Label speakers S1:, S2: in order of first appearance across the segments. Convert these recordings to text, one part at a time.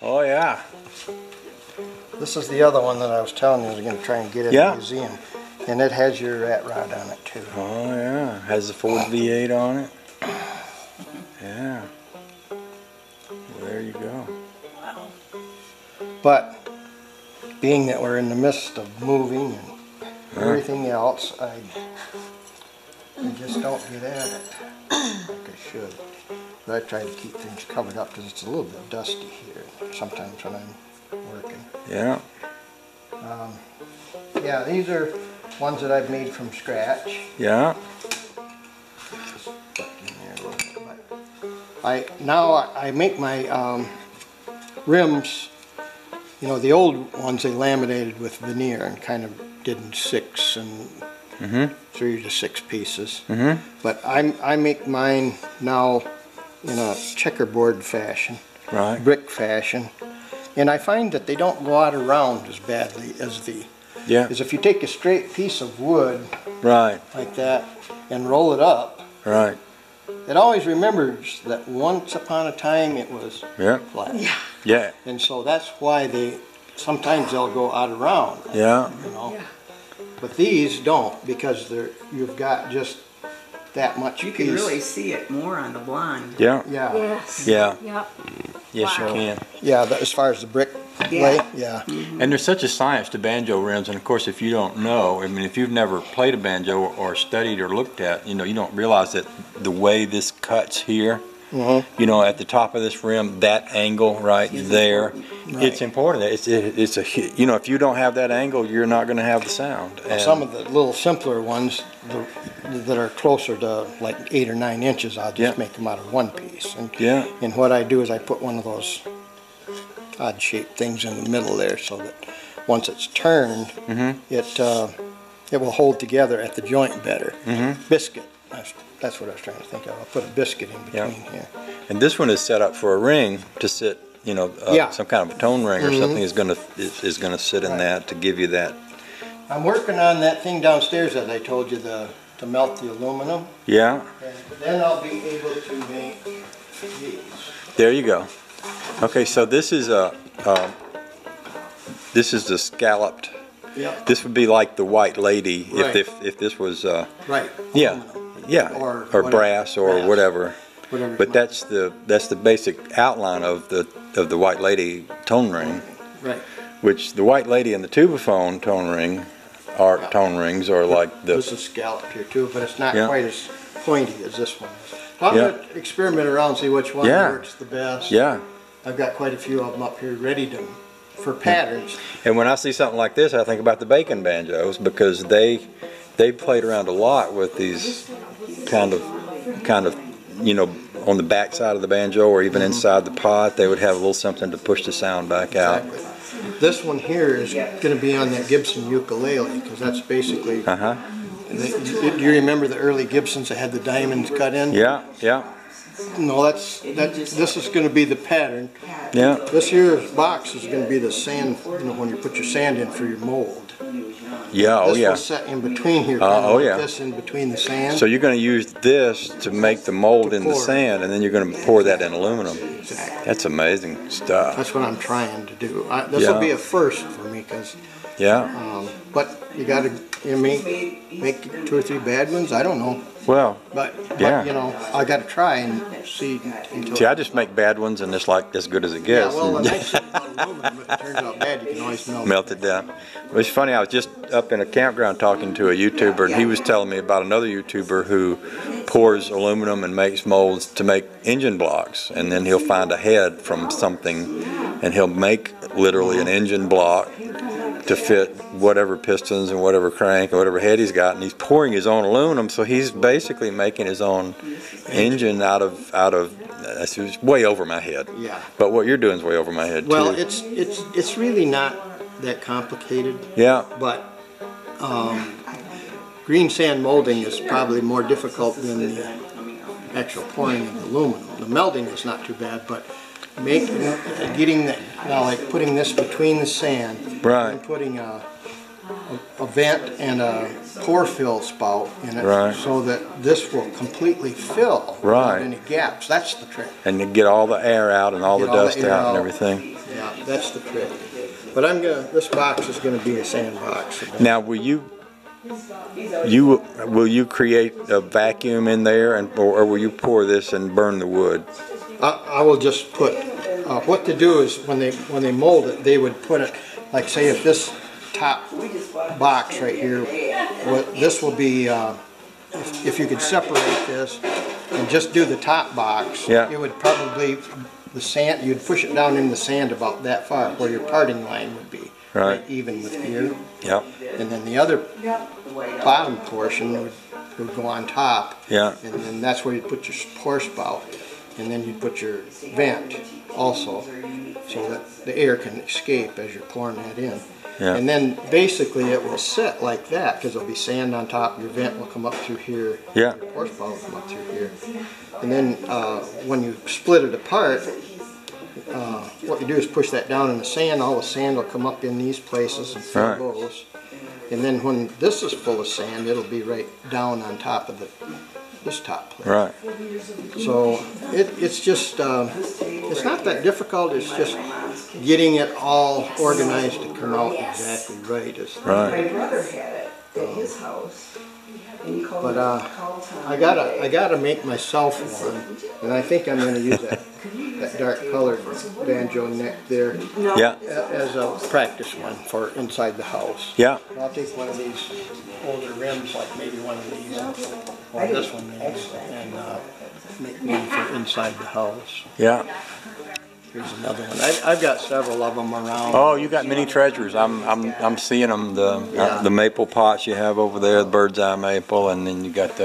S1: Oh yeah.
S2: This is the other one that I was telling you I was going to try and get in the museum. And it has your rat rod on it too.
S1: Oh yeah. Has the Ford V8 on it. Yeah. Well, there you go.
S3: Wow.
S2: But being that we're in the midst of moving and everything else, I just don't get at it like I should. But I try to keep things covered up because it's a little bit dusty here sometimes when I'm working.
S1: Yeah.
S2: Yeah, these are ones that I've made from scratch.
S1: Yeah.
S2: I make my rims. You know, the old ones they laminated with veneer and kind of did in 6 and 3 to 6 pieces. But I make mine now in a checkerboard fashion, brick fashion, and I find that they don't go out around as badly as the. Because if you take a straight piece of wood, like that, and roll it up, it always remembers that once upon a time it was flat.
S1: Yeah.
S2: And so that's why sometimes they'll go out around. You know. But these don't, because you've got just that much.
S3: You can really see it more on the blind.
S2: Yes.
S1: Yes, you can.
S2: Yeah, as far as the brick lay.
S1: And there's such a science to banjo rims, and of course, if you don't know, I mean, if you've never played a banjo or studied or looked at, you know, you don't realize that the way this cuts here, you know, at the top of this rim, that angle right there, it's important. It's a, you know, if you don't have that angle, you're not going to have the sound.
S2: And some of the little simpler ones that are closer to like 8 or 9 inches, I'll just make them out of one piece. And what I do is I put one of those odd shaped things in the middle there, so that once it's turned, it will hold together at the joint better. Biscuit. That's what I was trying to think of. I'll put a biscuit in between here.
S1: And this one is set up for a ring to sit, you know, some kind of a tone ring or something is going to sit in that to give you that.
S2: I'm working on that thing downstairs that I told you to melt the aluminum.
S1: Yeah.
S2: And then I'll be able to make these.
S1: There you go. Okay, so this is the scalloped. This would be like the White Lady if this was or brass or whatever. But that's the basic outline of the White Lady tone ring. Which the White Lady and the tubaphone tone ring tone rings are like the.
S2: This is scalloped here too, but it's not quite as pointy as this one is. I'm going to experiment around and see which one works the best. I've got quite a few of them up here ready for patterns.
S1: And when I see something like this, I think about the bacon banjos, because they played around a lot with these kind of you know, on the back side of the banjo or even inside the pot, they would have a little something to push the sound back out.
S2: This one here is going to be on that Gibson ukulele, because that's basically. Do you remember the early Gibsons that had the diamonds cut in? No, this is going to be the pattern. This here box is going to be the sand, you know, when you put your sand in for your mold. This was set in between here, this in between the sand.
S1: So you're going to use this to make the mold in the sand, and then you're going to pour that in aluminum. That's amazing stuff.
S2: That's what I'm trying to do. This will be a first for me, because. But you got to make 2 or 3 bad ones. I don't know.
S1: Well,
S2: but you know, I got to try and see.
S1: See, I just make bad ones, and it's like as good as it gets.
S2: Yeah, well, the nice thing about aluminum, if it turns out bad, you can always melt
S1: it down. It was funny. I was just up in a campground talking to a YouTuber, and he was telling me about another YouTuber who pours aluminum and makes molds to make engine blocks, and then he'll find a head from something, and he'll make literally an engine block to fit whatever pistons and whatever crank and whatever head he's got, and he's pouring his own aluminum, so he's basically making his own engine out of it's way over my head. But what you're doing is way over my head
S2: too. Well,
S1: too.
S2: it's really not that complicated. But green sand molding is probably more difficult than the actual pouring of the aluminum. The melting is not too bad, but getting that, like putting this between the sand, and putting a vent and a pore fill spout in it, so that this will completely fill without any gaps. That's the trick.
S1: And to get all the air out and all the dust out and everything.
S2: that's the trick. But this box is gonna be a sandbox.
S1: Now, will you create a vacuum in there, or will you pour this and burn the wood?
S2: I will just put. What to do is when they mold it, they would put it like, say, if this top box right here, this will be. If you could separate this and just do the top box, it would probably the sand. You'd push it down in the sand about that far, where your parting line would be. Right. Even with here.
S1: Yep.
S2: And then the other bottom portion would go on top.
S1: Yeah.
S2: And then that's where you put your pour spout. And then you put your vent also, so that the air can escape as you're pouring that in. Yeah. And then basically it will sit like that because there'll be sand on top. Your vent will come up through here.
S1: Yeah.
S2: Your pour spout will come up through here. And then when you split it apart, what you do is push that down in the sand. All the sand will come up in these places and fill those. And then when this is full of sand, it'll be right down on top of this top plate. Right. So it's just it's not that difficult. It's just getting it all organized to come out exactly right.
S3: My brother had it at his house.
S2: But I gotta make myself one, and I think I'm gonna use that dark colored banjo neck there as a practice one for inside the house. Yeah. I'll take one of these older rims, like maybe one of these, or this one maybe, and make one for inside the house.
S1: Yeah.
S2: Here's another one. I've got several of them around.
S1: Oh, you got many treasures. I'm seeing them. The maple pots you have over there, the bird's eye maple, and then you got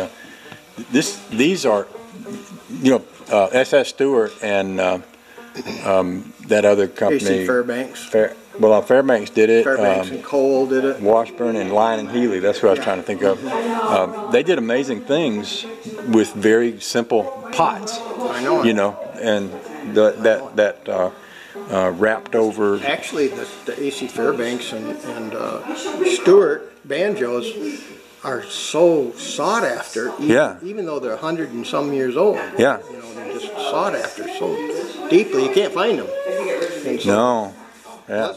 S1: these are, S.S. Stewart and that other company.
S2: AC Fairbanks.
S1: Fairbanks did it.
S2: Fairbanks and Cole did it.
S1: Washburn and Lyon and Healy. That's what I was trying to think of. They did amazing things with very simple pots.
S2: I know.
S1: And that wrapped over.
S2: Actually, the AC Fairbanks and Stewart banjos are so sought after. Even though they're 100 and some years old. Yeah. They're just sought after so deeply. You can't find them.
S1: No. Yeah.